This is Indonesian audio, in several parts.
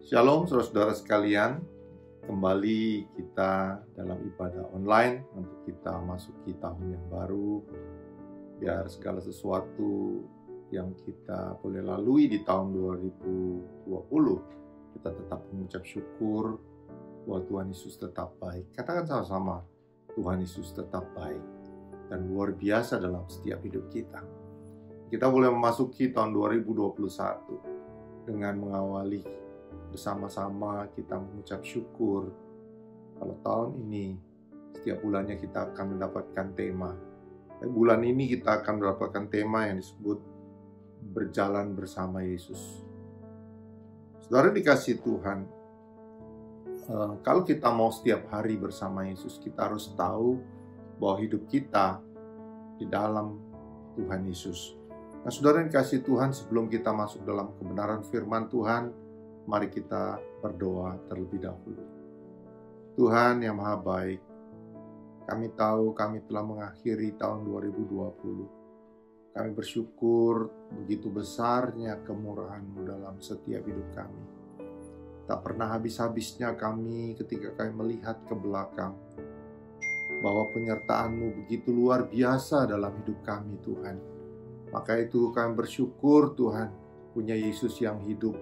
Shalom saudara-saudara sekalian, kembali kita dalam ibadah online untuk kita masuki tahun yang baru. Biar segala sesuatu yang kita boleh lalui di tahun 2020, kita tetap mengucap syukur bahwa Tuhan Yesus tetap baik. Katakan sama-sama, Tuhan Yesus tetap baik dan luar biasa dalam setiap hidup kita. Kita boleh memasuki tahun 2021 dengan mengawali bersama-sama kita mengucap syukur. Kalau tahun ini setiap bulannya kita akan mendapatkan tema. Bulan ini kita akan mendapatkan tema yang disebut berjalan bersama Yesus. Saudara dikasih Tuhan, kalau kita mau setiap hari bersama Yesus, kita harus tahu bahwa hidup kita di dalam Tuhan Yesus. Nah, saudara dikasih Tuhan, sebelum kita masuk dalam kebenaran firman Tuhan, mari kita berdoa terlebih dahulu. Tuhan yang Maha Baik, kami tahu kami telah mengakhiri tahun 2020. Kami bersyukur begitu besarnya kemurahan-Mu dalam setiap hidup kami. Tak pernah habis-habisnya kami ketika kami melihat ke belakang, bahwa penyertaan-Mu begitu luar biasa dalam hidup kami, Tuhan. Maka itu kami bersyukur, Tuhan, punya Yesus yang hidup,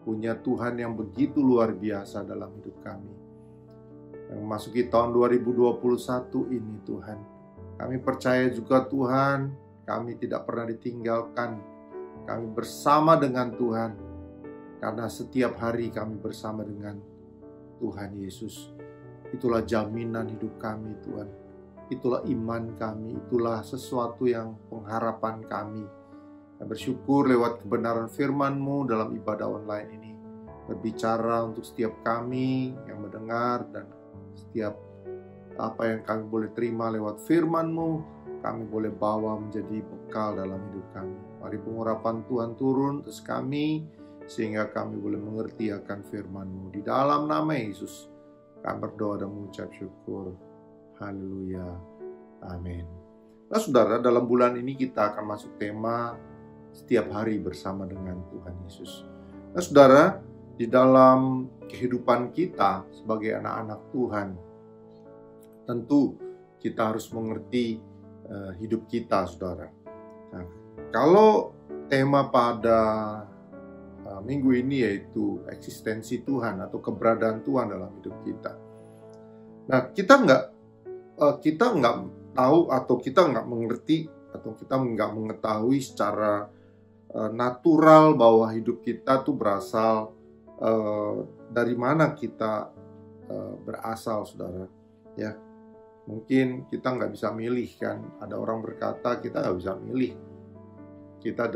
punya Tuhan yang begitu luar biasa dalam hidup kami. Yang memasuki tahun 2021 ini, Tuhan, kami percaya juga, Tuhan, kami tidak pernah ditinggalkan. Kami bersama dengan Tuhan, karena setiap hari kami bersama dengan Tuhan Yesus. Itulah jaminan hidup kami, Tuhan. Itulah iman kami, itulah sesuatu yang pengharapan kami. Bersyukur lewat kebenaran firman-Mu dalam ibadah online ini, berbicara untuk setiap kami yang mendengar, dan setiap apa yang kami boleh terima lewat firman-Mu, kami boleh bawa menjadi bekal dalam hidup kami. Mari pengurapan Tuhan turun atas kami, sehingga kami boleh mengerti akan firman-Mu. Di dalam nama Yesus kami berdoa dan mengucap syukur. Haleluya. Amin. Nah saudara, dalam bulan ini kita akan masuk tema setiap hari bersama dengan Tuhan Yesus. Nah saudara, di dalam kehidupan kita sebagai anak-anak Tuhan, tentu kita harus mengerti hidup kita, saudara. Nah, kalau tema pada minggu ini yaitu eksistensi Tuhan atau keberadaan Tuhan dalam hidup kita. Nah, kita nggak tahu atau kita nggak mengerti atau kita nggak mengetahui secara natural bahwa hidup kita tuh berasal dari mana kita berasal, saudara. Ya, mungkin kita nggak bisa milih kan. Ada orang berkata kita nggak bisa milih kita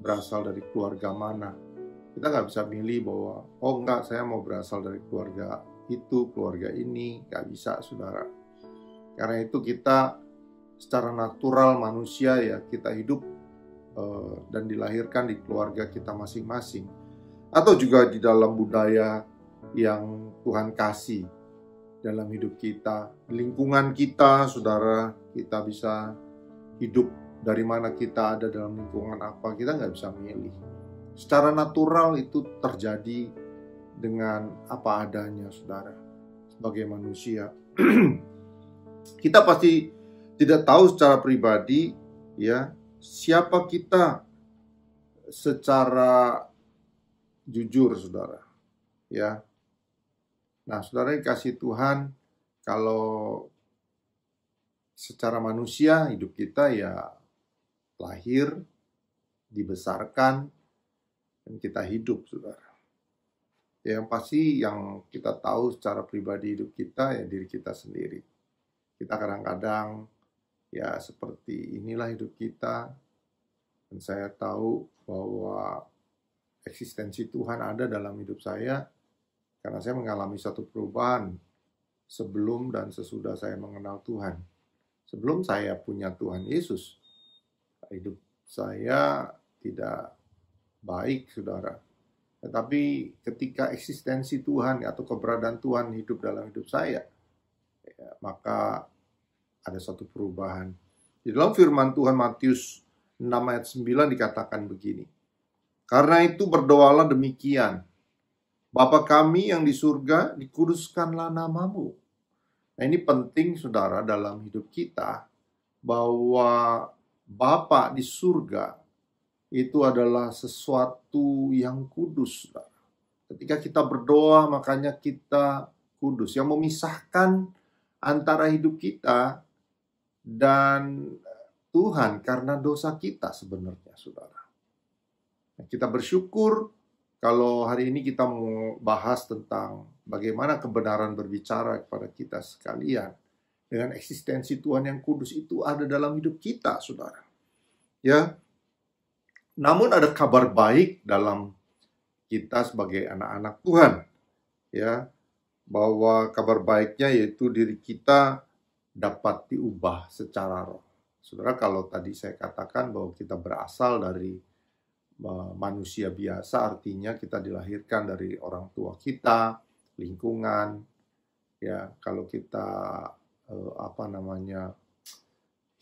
berasal dari keluarga mana. Kita nggak bisa milih bahwa saya mau berasal dari keluarga itu, keluarga ini. Nggak bisa, saudara. Karena itu kita secara natural manusia, ya, kita hidup dan dilahirkan di keluarga kita masing-masing, atau juga di dalam budaya yang Tuhan kasih dalam hidup kita, lingkungan kita, saudara. Kita bisa hidup dari mana kita ada, dalam lingkungan apa, kita nggak bisa milih. Secara natural itu terjadi dengan apa adanya, saudara. Sebagai manusia kita pasti tidak tahu secara pribadi, ya, siapa kita secara jujur, saudara. Ya. Nah, saudara dikasih Tuhan, kalau secara manusia hidup kita ya lahir, dibesarkan, dan kita hidup, saudara. Ya, yang pasti yang kita tahu secara pribadi hidup kita ya diri kita sendiri. Kita kadang-kadang ya seperti inilah hidup kita, dan saya tahu bahwa eksistensi Tuhan ada dalam hidup saya karena saya mengalami satu perubahan sebelum dan sesudah saya mengenal Tuhan. Sebelum saya punya Tuhan Yesus, hidup saya tidak baik, saudara. Tetapi ketika eksistensi Tuhan atau keberadaan Tuhan hidup dalam hidup saya, ya, maka ada satu perubahan. Di dalam firman Tuhan Matius 6 ayat 9 dikatakan begini. Karena itu berdoalah demikian. Bapa kami yang di surga, dikuduskanlah namamu. Nah, ini penting saudara dalam hidup kita, bahwa Bapa di surga itu adalah sesuatu yang kudus, saudara. Ketika kita berdoa, makanya kita kudus. Yang memisahkan antara hidup kita dan Tuhan karena dosa kita sebenarnya, saudara. Kita bersyukur kalau hari ini kita mau bahas tentang bagaimana kebenaran berbicara kepada kita sekalian. Dengan eksistensi Tuhan yang kudus itu ada dalam hidup kita, saudara. Ya, namun ada kabar baik dalam kita sebagai anak-anak Tuhan. Ya, bahwa kabar baiknya yaitu diri kita dapat diubah secara roh. Saudara, kalau tadi saya katakan bahwa kita berasal dari manusia biasa, artinya kita dilahirkan dari orang tua kita, lingkungan. Ya, kalau kita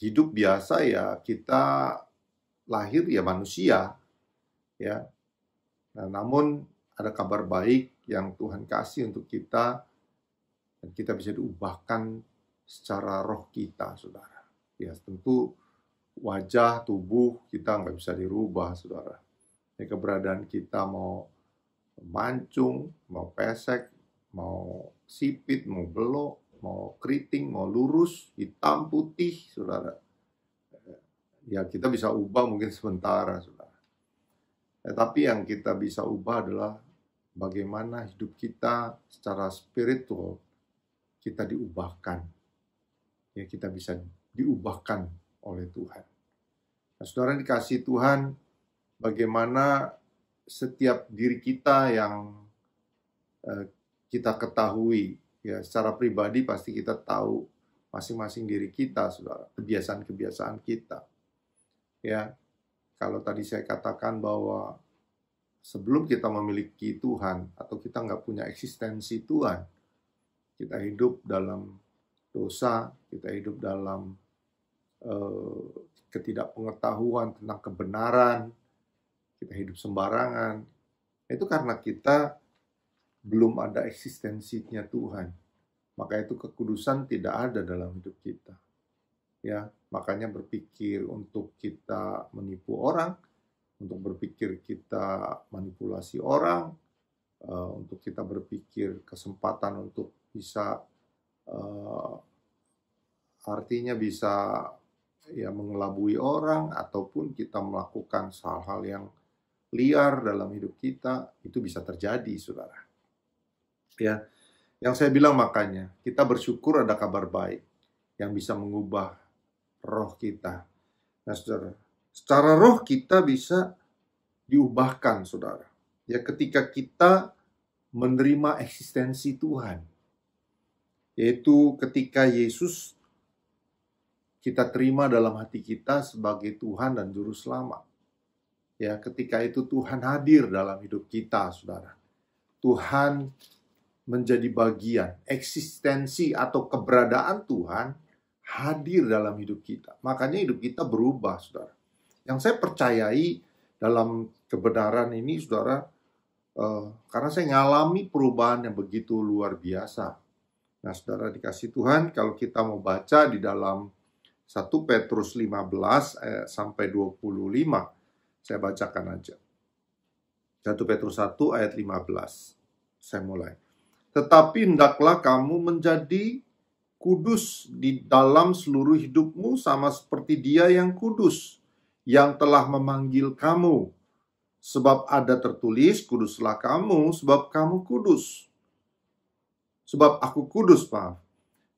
hidup biasa, ya kita lahir ya manusia, ya. Nah, namun ada kabar baik yang Tuhan kasih untuk kita, dan kita bisa diubahkan secara roh kita, saudara. Ya, tentu wajah, tubuh kita nggak bisa dirubah, saudara. Ya, keberadaan kita mau mancung, mau pesek, mau sipit, mau belok, mau keriting, mau lurus, hitam, putih, saudara. Ya, kita bisa ubah mungkin sementara, saudara. Tapi yang kita bisa ubah adalah bagaimana hidup kita secara spiritual kita diubahkan. Ya, kita bisa diubahkan oleh Tuhan. Nah, saudara dikasih Tuhan, bagaimana setiap diri kita yang kita ketahui, ya secara pribadi pasti kita tahu masing-masing diri kita, saudara, kebiasaan-kebiasaan kita. Ya, kalau tadi saya katakan bahwa sebelum kita memiliki Tuhan atau kita nggak punya eksistensi Tuhan, kita hidup dalam dosa, kita hidup dalam ketidakpengetahuan tentang kebenaran, kita hidup sembarangan. Itu karena kita belum ada eksistensinya Tuhan. Maka itu kekudusan tidak ada dalam hidup kita. Ya, makanya berpikir untuk kita menipu orang, untuk berpikir kita manipulasi orang, untuk kita berpikir kesempatan untuk bisa artinya bisa ya mengelabui orang, ataupun kita melakukan hal-hal yang liar dalam hidup kita, itu bisa terjadi, saudara. Ya, yang saya bilang makanya kita bersyukur ada kabar baik yang bisa mengubah roh kita. Nah, saudara, secara roh kita bisa diubahkan, saudara. Ya, ketika kita menerima eksistensi Tuhan, yaitu ketika Yesus kita terima dalam hati kita sebagai Tuhan dan Juru Selamat. Ya, ketika itu Tuhan hadir dalam hidup kita, saudara. Tuhan menjadi bagian, eksistensi atau keberadaan Tuhan hadir dalam hidup kita. Makanya hidup kita berubah, saudara. Yang saya percayai dalam kebenaran ini, saudara, karena saya ngalami perubahan yang begitu luar biasa. Nah, saudara dikasih Tuhan, kalau kita mau baca di dalam 1 Petrus 15 sampai 25, saya bacakan aja. 1 Petrus 1 ayat 15. Saya mulai. Tetapi hendaklah kamu menjadi kudus di dalam seluruh hidupmu, sama seperti Dia yang kudus, yang telah memanggil kamu. Sebab ada tertulis, kuduslah kamu, sebab kamu kudus. Sebab aku kudus, maaf.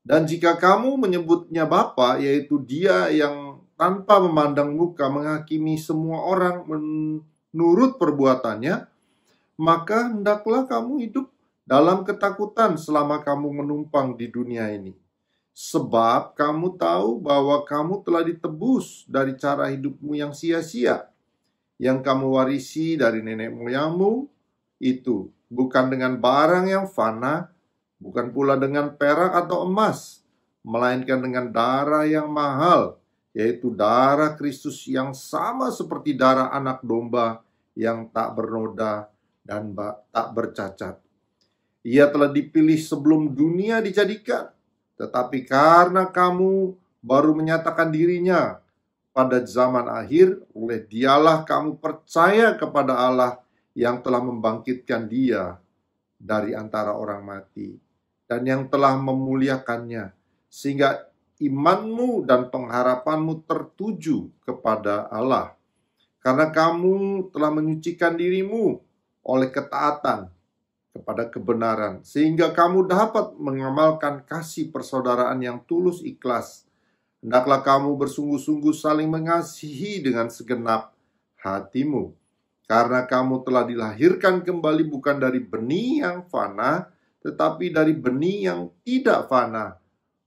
Dan jika kamu menyebutnya Bapa, yaitu Dia yang tanpa memandang muka menghakimi semua orang menurut perbuatannya, maka hendaklah kamu hidup dalam ketakutan selama kamu menumpang di dunia ini. Sebab kamu tahu bahwa kamu telah ditebus dari cara hidupmu yang sia-sia, yang kamu warisi dari nenek moyangmu itu, bukan dengan barang yang fana, bukan pula dengan perak atau emas, melainkan dengan darah yang mahal, yaitu darah Kristus yang sama seperti darah anak domba yang tak bernoda dan tak bercacat. Ia telah dipilih sebelum dunia dijadikan, tetapi karena kamu baru menyatakan dirinya pada zaman akhir, oleh Dialah kamu percaya kepada Allah yang telah membangkitkan Dia dari antara orang mati dan yang telah memuliakannya, sehingga imanmu dan pengharapanmu tertuju kepada Allah. Karena kamu telah menyucikan dirimu oleh ketaatan kepada kebenaran, sehingga kamu dapat mengamalkan kasih persaudaraan yang tulus ikhlas. Hendaklah kamu bersungguh-sungguh saling mengasihi dengan segenap hatimu, karena kamu telah dilahirkan kembali bukan dari benih yang fana, tetapi dari benih yang tidak fana,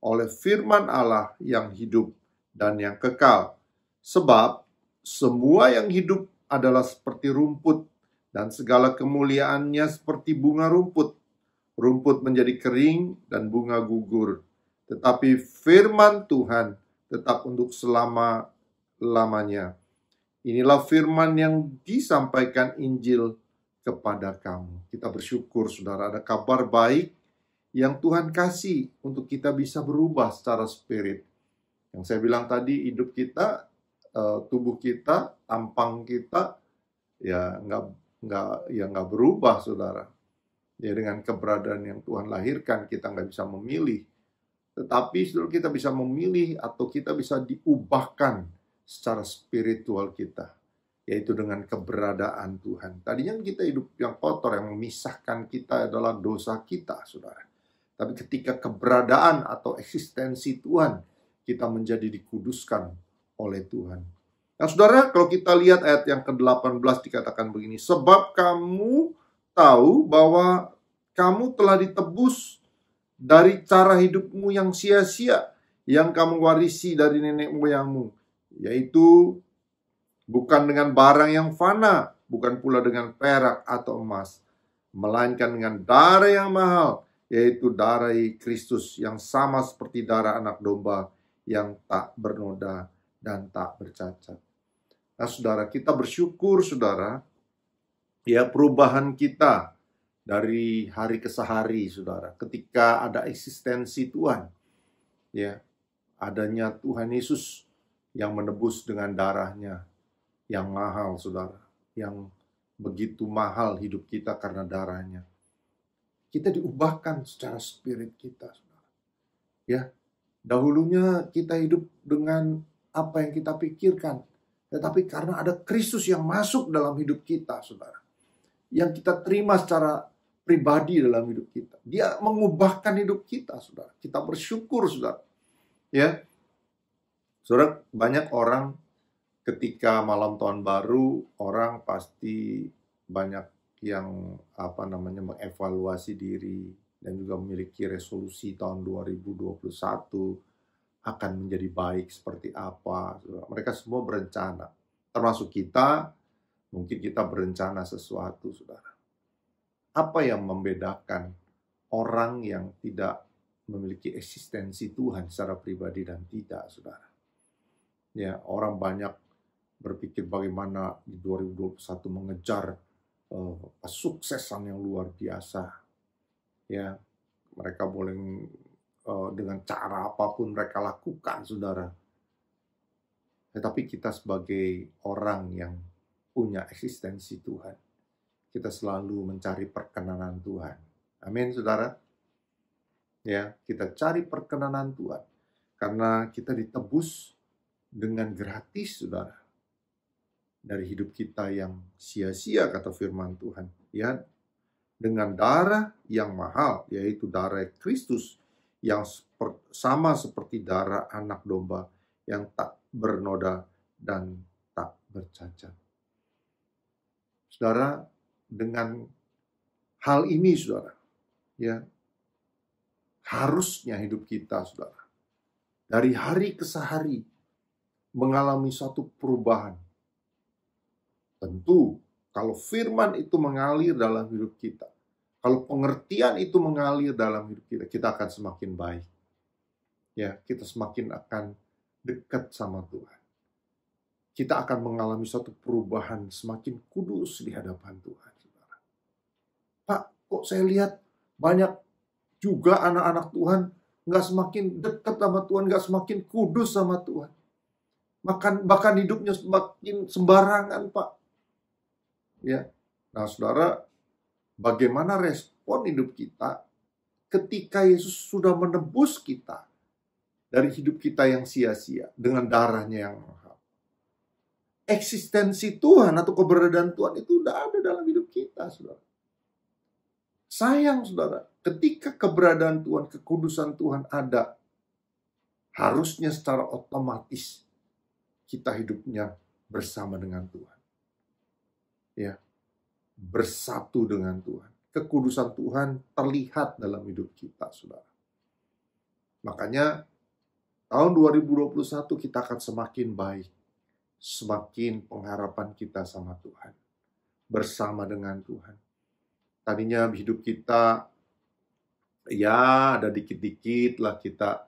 oleh firman Allah yang hidup dan yang kekal. Sebab semua yang hidup adalah seperti rumput, dan segala kemuliaannya seperti bunga rumput. Rumput menjadi kering dan bunga gugur, tetapi firman Tuhan tetap untuk selama-lamanya. Inilah firman yang disampaikan Injil kepada kamu. Kita bersyukur, saudara, ada kabar baik yang Tuhan kasih untuk kita bisa berubah secara spirit. Yang saya bilang tadi, hidup kita, tubuh kita, tampang kita, ya nggak berubah, saudara. Ya, dengan keberadaan yang Tuhan lahirkan, kita nggak bisa memilih. Tetapi saudara, kita bisa memilih atau kita bisa diubahkan secara spiritual kita, yaitu dengan keberadaan Tuhan. Tadinya kita hidup yang kotor, yang memisahkan kita adalah dosa kita, saudara. Tapi ketika keberadaan atau eksistensi Tuhan, kita menjadi dikuduskan oleh Tuhan. Nah, saudara, kalau kita lihat ayat yang ke-18 dikatakan begini, sebab kamu tahu bahwa kamu telah ditebus dari cara hidupmu yang sia-sia yang kamu warisi dari nenek moyangmu, yaitu bukan dengan barang yang fana, bukan pula dengan perak atau emas, melainkan dengan darah yang mahal, yaitu darah Kristus yang sama seperti darah anak domba yang tak bernoda dan tak bercacat. Nah, saudara, kita bersyukur, saudara, ya, perubahan kita dari hari ke hari, saudara, ketika ada eksistensi Tuhan, ya, adanya Tuhan Yesus yang menebus dengan darahnya yang mahal, saudara, yang begitu mahal hidup kita karena darahnya. Kita diubahkan secara spirit kita, saudara. Ya, dahulunya kita hidup dengan apa yang kita pikirkan, tetapi karena ada Kristus yang masuk dalam hidup kita, saudara, yang kita terima secara pribadi dalam hidup kita, Dia mengubahkan hidup kita, saudara. Kita bersyukur, saudara. Ya, saudara, banyak orang ketika malam tahun baru, orang pasti banyak yang mengevaluasi diri dan juga memiliki resolusi tahun 2021 akan menjadi baik seperti apa. Saudara. Mereka semua berencana, termasuk kita. Mungkin kita berencana sesuatu, saudara. Apa yang membedakan orang yang tidak memiliki eksistensi Tuhan secara pribadi dan tidak, saudara? Ya, orang banyak berpikir bagaimana di 2021 mengejar kesuksesan yang luar biasa. Ya, mereka boleh dengan cara apapun mereka lakukan, saudara. Tetapi kita sebagai orang yang punya eksistensi Tuhan, kita selalu mencari perkenanan Tuhan. Amin, saudara. Ya, kita cari perkenanan Tuhan karena kita ditebus dengan gratis, saudara, dari hidup kita yang sia-sia, kata firman Tuhan. Ya, dengan darah yang mahal, yaitu darah Kristus yang sama seperti darah anak domba yang tak bernoda dan tak bercacat. Saudara, dengan hal ini, saudara, ya, harusnya hidup kita, saudara, dari hari ke hari mengalami suatu perubahan. Tentu, kalau firman itu mengalir dalam hidup kita, kalau pengertian itu mengalir dalam hidup kita, kita akan semakin baik. Ya, kita semakin akan dekat sama Tuhan. Kita akan mengalami suatu perubahan semakin kudus di hadapan Tuhan. Pak, kok saya lihat Banyak juga anak-anak Tuhan nggak semakin dekat sama Tuhan, nggak semakin kudus sama Tuhan. Bahkan hidupnya semakin sembarangan, Pak. Ya, nah saudara, bagaimana respon hidup kita ketika Yesus sudah menebus kita dari hidup kita yang sia-sia dengan darahnya yang mahal? Eksistensi Tuhan atau keberadaan Tuhan itu udah ada dalam hidup kita, saudara. Sayang, saudara, ketika keberadaan Tuhan, kekudusan Tuhan ada, harusnya secara otomatis kita hidupnya bersama dengan Tuhan. Ya, bersatu dengan Tuhan. Kekudusan Tuhan terlihat dalam hidup kita, saudara. Makanya tahun 2021 kita akan semakin baik, semakin pengharapan kita sama Tuhan, bersama dengan Tuhan. Tadinya hidup kita ya ada dikit-dikit lah kita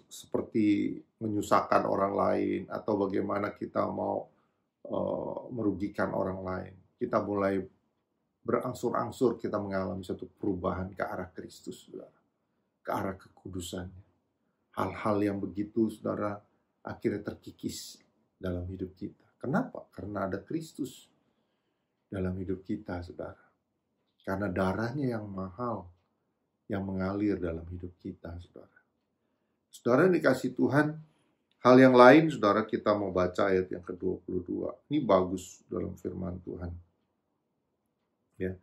seperti menyusahkan orang lain atau bagaimana kita mau merugikan orang lain. Kita mulai berangsur-angsur kita mengalami satu perubahan ke arah Kristus, saudara, ke arah kekudusannya. Hal-hal yang begitu, saudara, akhirnya terkikis dalam hidup kita. Kenapa? Karena ada Kristus dalam hidup kita, saudara. Karena darahnya yang mahal yang mengalir dalam hidup kita, saudara. Saudara yang dikasih Tuhan, hal yang lain, saudara, kita mau baca ayat yang ke-22. Ini bagus dalam firman Tuhan. Ya.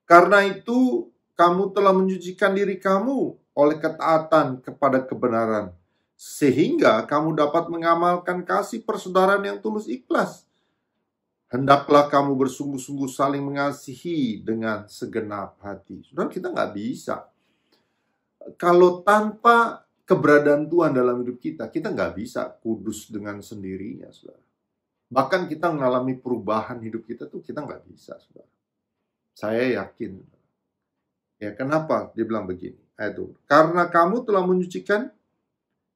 Karena itu, kamu telah menyucikan diri kamu oleh ketaatan kepada kebenaran, sehingga kamu dapat mengamalkan kasih persaudaraan yang tulus ikhlas. Hendaklah kamu bersungguh-sungguh saling mengasihi dengan segenap hati. Saudara, kita nggak bisa. Kalau tanpa keberadaan Tuhan dalam hidup kita nggak bisa kudus dengan sendirinya, saudara. Bahkan kita mengalami perubahan hidup kita kita nggak bisa, saudara. Saya yakin. Ya, kenapa? Dia bilang begini. Karena kamu telah menyucikan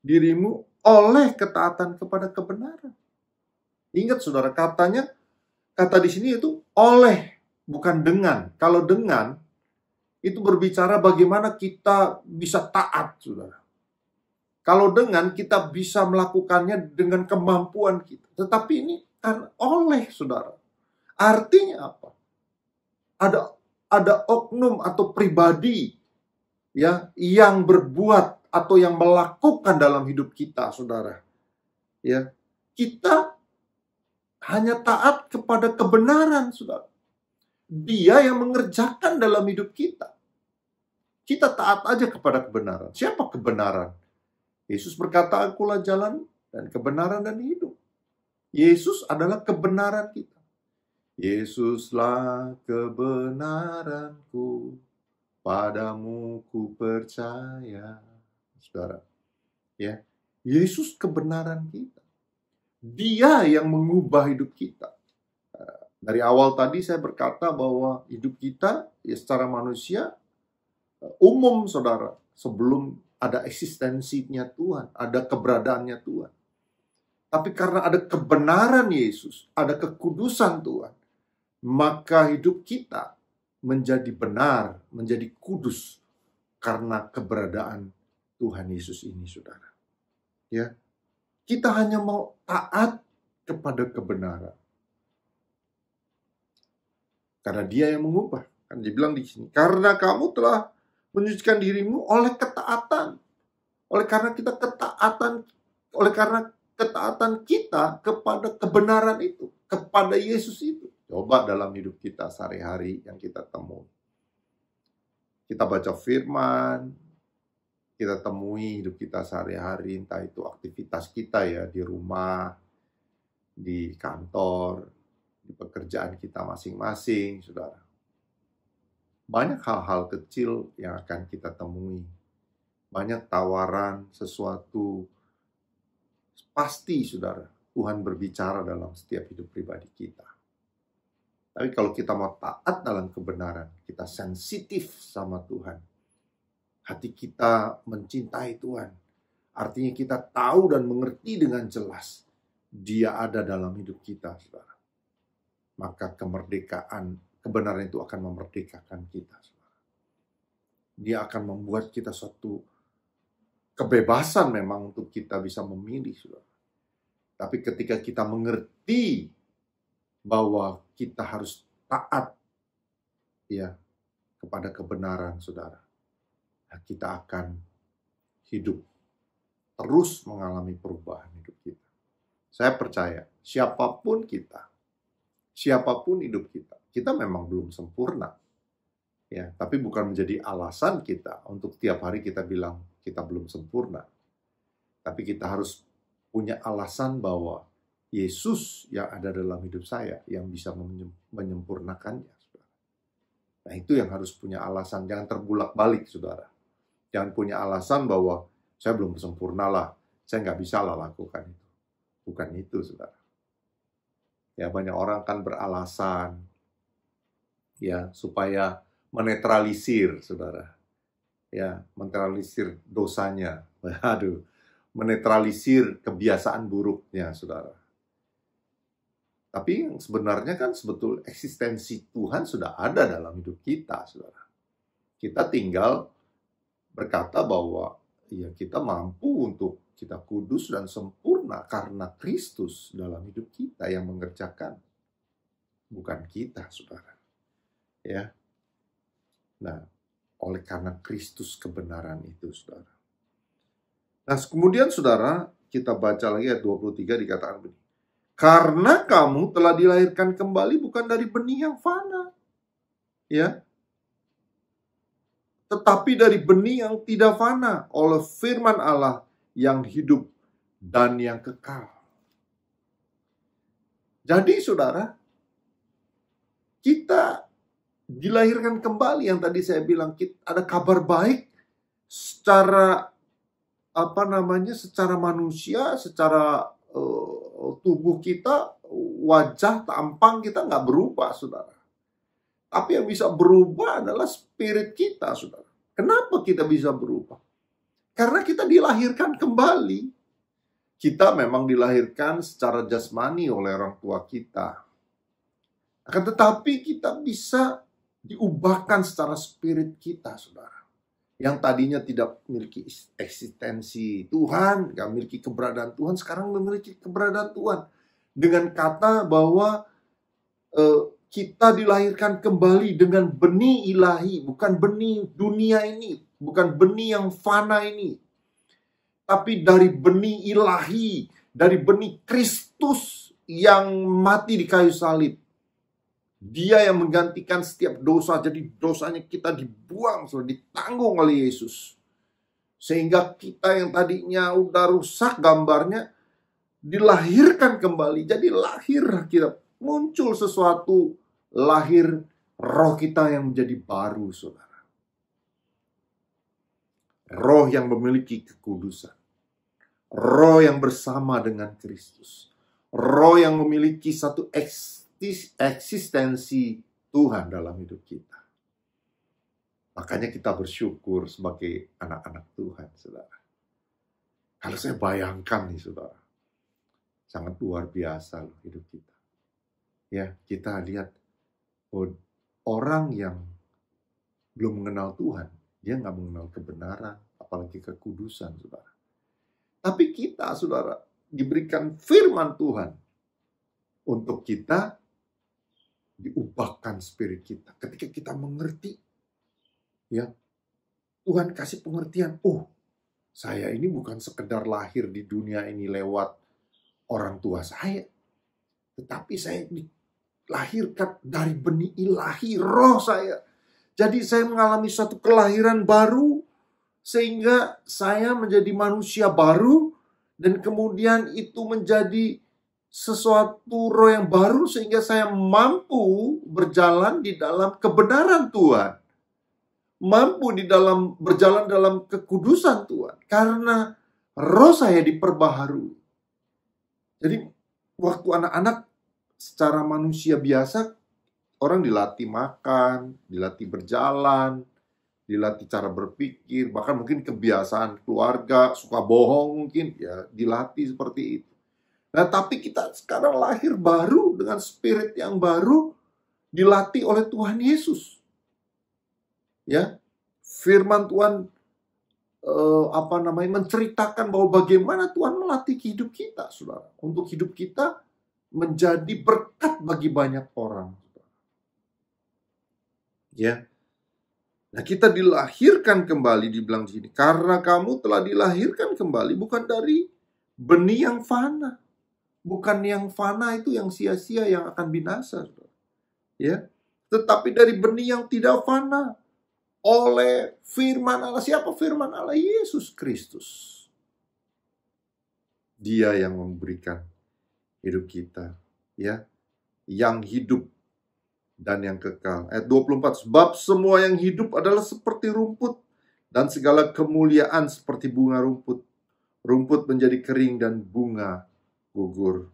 dirimu oleh ketaatan kepada kebenaran. Ingat, saudara, kata di sini itu oleh, bukan dengan. Kalau dengan, itu berbicara bagaimana kita bisa taat, saudara. Kalau dengan, kita bisa melakukannya dengan kemampuan kita. Tetapi ini kan oleh, saudara. Artinya apa? Ada oknum atau pribadi ya yang berbuat atau yang melakukan dalam hidup kita, saudara. Ya, kita hanya taat kepada kebenaran, saudara. Dia yang mengerjakan dalam hidup kita. Kita taat aja kepada kebenaran. Siapa kebenaran? Yesus berkata, akulah jalan dan kebenaran dan hidup. Yesus adalah kebenaran kita. Yesuslah kebenaranku, padamu ku percaya. Saudara, ya, Yesus kebenaran kita. Dia yang mengubah hidup kita. Dari awal tadi saya berkata bahwa hidup kita ya secara manusia umum, saudara, sebelum ada eksistensinya Tuhan, ada keberadaannya Tuhan. Tapi karena ada kebenaran Yesus, ada kekudusan Tuhan, maka hidup kita menjadi benar, menjadi kudus karena keberadaan Tuhan Yesus ini, saudara. Ya, kita hanya mau taat kepada kebenaran. Karena Dia yang mengubah. Kan dibilang di sini, karena kamu telah menyucikan dirimu oleh ketaatan. Oleh karena ketaatan kita kepada kebenaran itu, kepada Yesus itu. Coba dalam hidup kita sehari-hari yang kita temui. Kita baca firman, kita temui hidup kita sehari-hari, entah itu aktivitas kita ya di rumah, di kantor, di pekerjaan kita masing-masing, saudara. Banyak hal-hal kecil yang akan kita temui. Banyak tawaran sesuatu. Pasti, saudara, Tuhan berbicara dalam setiap hidup pribadi kita. Tapi kalau kita mau taat dalam kebenaran, kita sensitif sama Tuhan. Hati kita mencintai Tuhan. Artinya kita tahu dan mengerti dengan jelas Dia ada dalam hidup kita, saudara. maka kebenaran itu akan memerdekakan kita. Dia akan membuat kita suatu kebebasan memang untuk kita bisa memilih, saudara. Tapi ketika kita mengerti bahwa kita harus taat ya kepada kebenaran, saudara, kita akan hidup terus mengalami perubahan hidup kita. Saya percaya siapapun kita, siapapun hidup kita memang belum sempurna. Ya, tapi bukan menjadi alasan kita untuk tiap hari kita bilang kita belum sempurna. Tapi kita harus punya alasan bahwa Yesus yang ada dalam hidup saya yang bisa menyempurnakannya. Nah, itu yang harus punya alasan. Jangan terbulak-balik, saudara. Jangan punya alasan bahwa saya belum sempurna lah, saya nggak bisa lah lakukan itu. Bukan itu, saudara. Ya, banyak orang kan beralasan ya supaya menetralisir, saudara. Ya, menetralisir dosanya. Aduh, menetralisir kebiasaan buruknya, saudara. Tapi sebenarnya kan eksistensi Tuhan sudah ada dalam hidup kita, saudara. Kita tinggal berkata bahwa ya kita mampu untuk kita kudus dan sempurna karena Kristus dalam hidup kita yang mengerjakan. Bukan kita, saudara. Ya. Nah, oleh karena Kristus kebenaran itu, saudara. Nah, kemudian saudara, kita baca lagi ayat 23 dikatakan begini. Karena kamu telah dilahirkan kembali bukan dari benih yang fana. Ya. Tetapi dari benih yang tidak fana oleh firman Allah yang hidup dan yang kekal. Jadi, saudara, kita dilahirkan kembali yang tadi saya bilang ada kabar baik secara secara manusia, secara tubuh kita, wajah, tampang kita nggak berubah, saudara. Tapi yang bisa berubah adalah spirit kita, saudara. Kenapa kita bisa berubah? Karena kita dilahirkan kembali. Kita memang dilahirkan secara jasmani oleh orang tua kita. Akan tetapi kita bisa diubahkan secara spirit kita, saudara. Yang tadinya tidak memiliki eksistensi Tuhan, gak memiliki keberadaan Tuhan, sekarang memiliki keberadaan Tuhan. Dengan kata bahwa kita dilahirkan kembali dengan benih ilahi, bukan benih dunia ini, bukan benih yang fana ini. Tapi dari benih ilahi, dari benih Kristus yang mati di kayu salib. Dia yang menggantikan setiap dosa, jadi dosanya kita dibuang, sudah ditanggung oleh Yesus. Sehingga kita yang tadinya udah rusak gambarnya, dilahirkan kembali. Jadi lahir kita, muncul sesuatu, lahir roh kita yang menjadi baru, saudara. Roh yang memiliki kekudusan. Roh yang bersama dengan Kristus. Roh yang memiliki satu eksistensi Tuhan dalam hidup kita. Makanya kita bersyukur sebagai anak-anak Tuhan, saudara. Kalau saya bayangkan nih, saudara, sangat luar biasa loh hidup kita. Ya, kita lihat orang yang belum mengenal Tuhan, dia nggak mengenal kebenaran, apalagi kekudusan, saudara. Tapi kita, saudara, diberikan firman Tuhan untuk kita diubahkan spirit kita. Ketika kita mengerti, ya, Tuhan kasih pengertian. Oh, saya ini bukan sekedar lahir di dunia ini lewat orang tua saya, tetapi saya dilahirkan dari benih ilahi, roh saya. Jadi saya mengalami suatu kelahiran baru, sehingga saya menjadi manusia baru, dan kemudian itu menjadi sesuatu roh yang baru sehingga saya mampu berjalan di dalam kebenaran Tuhan. Mampu berjalan dalam kekudusan Tuhan. Karena roh saya diperbaharui. Jadi waktu anak-anak secara manusia biasa, orang dilatih makan, dilatih berjalan, dilatih cara berpikir, bahkan mungkin kebiasaan keluarga, suka bohong mungkin, ya dilatih seperti itu. Nah, tapi kita sekarang lahir baru dengan spirit yang baru, dilatih oleh Tuhan Yesus. Ya, firman Tuhan menceritakan bahwa bagaimana Tuhan melatih hidup kita, saudara, untuk hidup kita menjadi berkat bagi banyak orang. Ya, nah kita dilahirkan kembali, dibilang di sini, karena kamu telah dilahirkan kembali bukan dari benih yang fana. Bukan yang fana itu yang sia-sia, yang akan binasa, ya. Tetapi dari benih yang tidak fana, oleh firman Allah. Siapa firman Allah? Yesus Kristus. Dia yang memberikan hidup kita, ya, yang hidup dan yang kekal. Ayat 24, sebab semua yang hidup adalah seperti rumput, dan segala kemuliaan seperti bunga rumput. Rumput menjadi kering dan bunga gugur.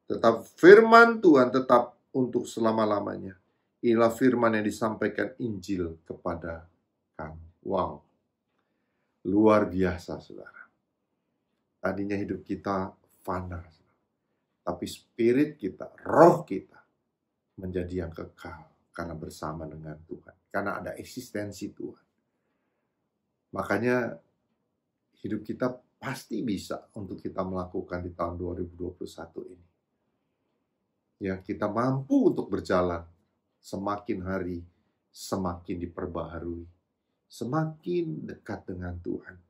Tetap firman Tuhan tetap untuk selama-lamanya. Inilah firman yang disampaikan Injil kepada kamu. Wow, luar biasa, saudara. Tadinya hidup kita fana, tapi spirit kita, roh kita menjadi yang kekal karena bersama dengan Tuhan, karena ada eksistensi Tuhan. Makanya hidup kita pasti bisa untuk kita melakukan di tahun 2021 ini. Ya, kita mampu untuk berjalan semakin hari semakin diperbaharui, semakin dekat dengan Tuhan.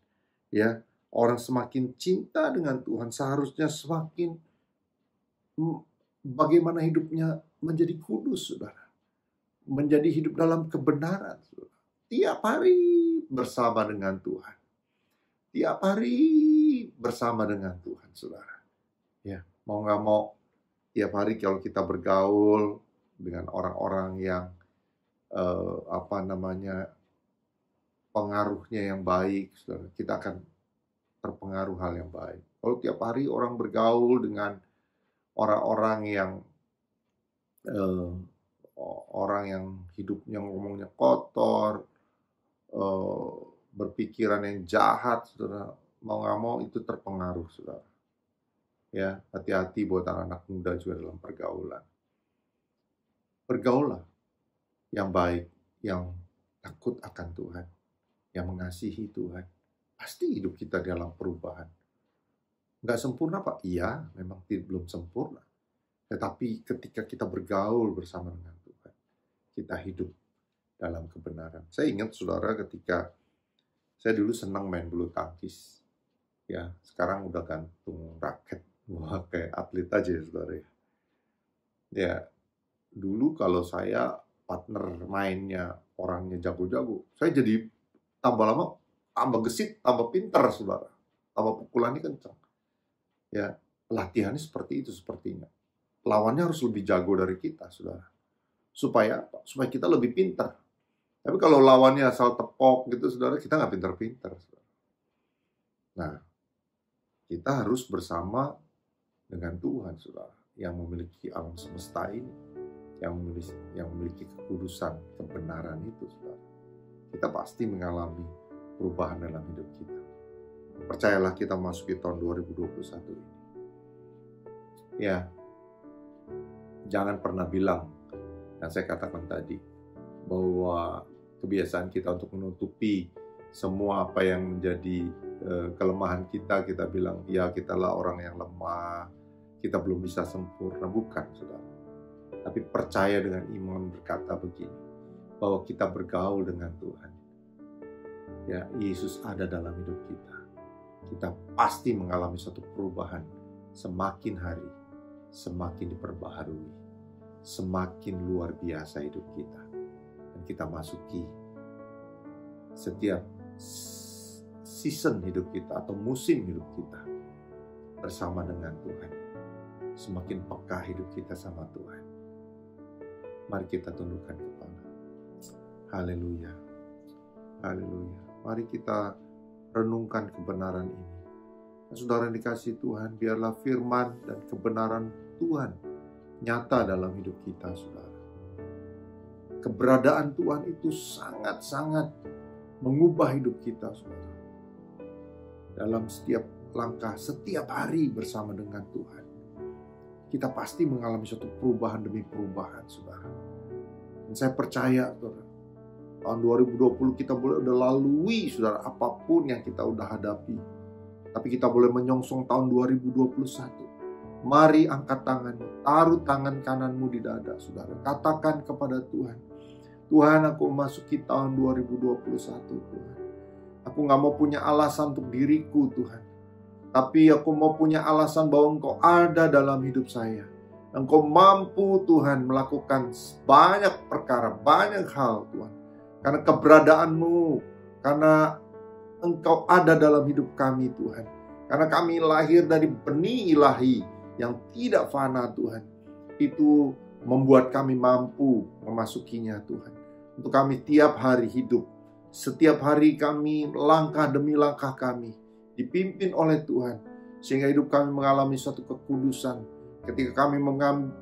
Ya, orang semakin cinta dengan Tuhan, seharusnya semakin bagaimana hidupnya menjadi kudus, saudara. Menjadi hidup dalam kebenaran, saudara. Tiap hari bersama dengan Tuhan. Tiap hari bersama dengan Tuhan, saudara. Ya, mau nggak mau, tiap hari kalau kita bergaul dengan orang-orang yang pengaruhnya yang baik, saudara, kita akan terpengaruh hal yang baik. Kalau tiap hari orang bergaul dengan orang-orang yang hidupnya ngomongnya kotor, berpikiran yang jahat, saudara, mau nggak mau itu terpengaruh, saudara. Ya, hati-hati buat anak-anak muda juga dalam pergaulan. Bergaulah yang baik, yang takut akan Tuhan, yang mengasihi Tuhan. Pasti hidup kita dalam perubahan. Nggak sempurna, Pak? Iya, memang belum sempurna. Tetapi ketika kita bergaul bersama dengan Tuhan, kita hidup dalam kebenaran. Saya ingat, saudara, ketika saya dulu senang main bulu tangkis. Ya, sekarang udah gantung raket. Wah, kayak atlet aja ya, saudara. Ya, dulu kalau saya partner mainnya orangnya jago-jago, saya jadi tambah lama, tambah gesit, tambah pintar, saudara. Tambah pukulannya kencang. Ya, latihannya seperti itu sepertinya. Lawannya harus lebih jago dari kita, saudara. Supaya apa? Supaya kita lebih pintar. Tapi kalau lawannya asal tepok gitu, saudara, kita nggak pintar-pintar. Nah, kita harus bersama dengan Tuhan, saudara, yang memiliki alam semesta ini, yang memiliki kekudusan, kebenaran itu, saudara. Kita pasti mengalami perubahan dalam hidup kita. Percayalah, kita masuki tahun 2021 ini. Ya, jangan pernah bilang, yang saya katakan tadi, bahwa kebiasaan kita untuk menutupi semua apa yang menjadi kelemahan kita bilang, ya kitalah orang yang lemah, kita belum bisa sempurna. Bukan, saudara. Tapi percaya dengan iman, berkata begini, bahwa kita bergaul dengan Tuhan. Ya, Yesus ada dalam hidup kita. Kita pasti mengalami suatu perubahan. Semakin hari, semakin diperbaharui. Semakin luar biasa hidup kita. Dan kita masuki setiap season hidup kita atau musim hidup kita bersama dengan Tuhan. Semakin peka hidup kita sama Tuhan. Mari kita tundukkan kepala. Haleluya. Haleluya. Mari kita renungkan kebenaran ini. Saudara yang dikasihi Tuhan, biarlah firman dan kebenaran Tuhan nyata dalam hidup kita, saudara. Keberadaan Tuhan itu sangat-sangat mengubah hidup kita, saudara. Dalam setiap langkah, setiap hari bersama dengan Tuhan. kita pasti mengalami suatu perubahan demi perubahan, saudara. Dan saya percaya, saudara, tahun 2020 kita boleh udah lalui, saudara, apapun yang kita udah hadapi. Tapi kita boleh menyongsong tahun 2021. Mari angkat tanganmu, taruh tangan kananmu di dada, saudara. Katakan kepada Tuhan, Tuhan, aku memasuki tahun 2021, Tuhan. Aku gak mau punya alasan untuk diriku, Tuhan. Tapi aku mau punya alasan bahwa Engkau ada dalam hidup saya. Engkau mampu, Tuhan, melakukan banyak perkara, banyak hal, Tuhan. Karena keberadaanmu, karena Engkau ada dalam hidup kami, Tuhan. Karena kami lahir dari benih ilahi yang tidak fana, Tuhan. Itu membuat kami mampu memasukinya, Tuhan. Untuk kami tiap hari hidup. Setiap hari kami langkah demi langkah kami dipimpin oleh Tuhan. Sehingga hidup kami mengalami suatu kekudusan. Ketika kami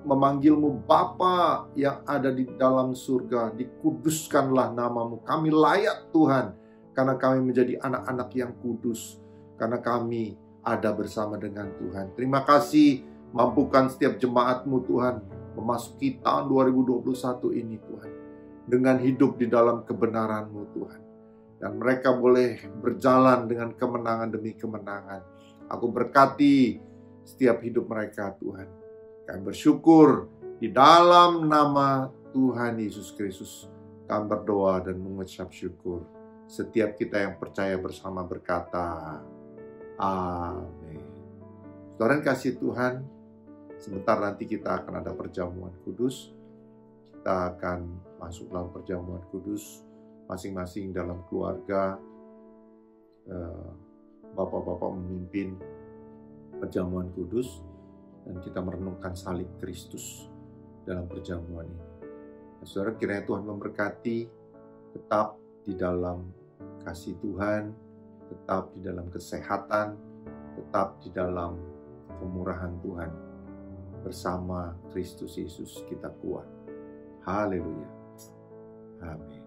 memanggilmu Bapa yang ada di dalam surga, dikuduskanlah namamu. Kami layak, Tuhan, karena kami menjadi anak-anak yang kudus. Karena kami ada bersama dengan Tuhan. Terima kasih, mampukan setiap jemaatmu, Tuhan, memasuki tahun 2021 ini, Tuhan, dengan hidup di dalam kebenaran-Mu, Tuhan. Dan mereka boleh berjalan dengan kemenangan demi kemenangan. Aku berkati setiap hidup mereka, Tuhan. Kami bersyukur di dalam nama Tuhan Yesus Kristus. Kami berdoa dan mengucap syukur. Setiap kita yang percaya bersama berkata, amin. Saudara yang kasih Tuhan, sebentar nanti kita akan ada perjamuan kudus. Kita akan masuk dalam perjamuan kudus, masing-masing dalam keluarga. Bapak-bapak memimpin perjamuan kudus, dan kita merenungkan salib Kristus dalam perjamuan ini. Nah, saudara, kiranya Tuhan memberkati, tetap di dalam kasih Tuhan, tetap di dalam kesehatan, tetap di dalam kemurahan Tuhan. Bersama Kristus Yesus kita kuat. Haleluya. Amin.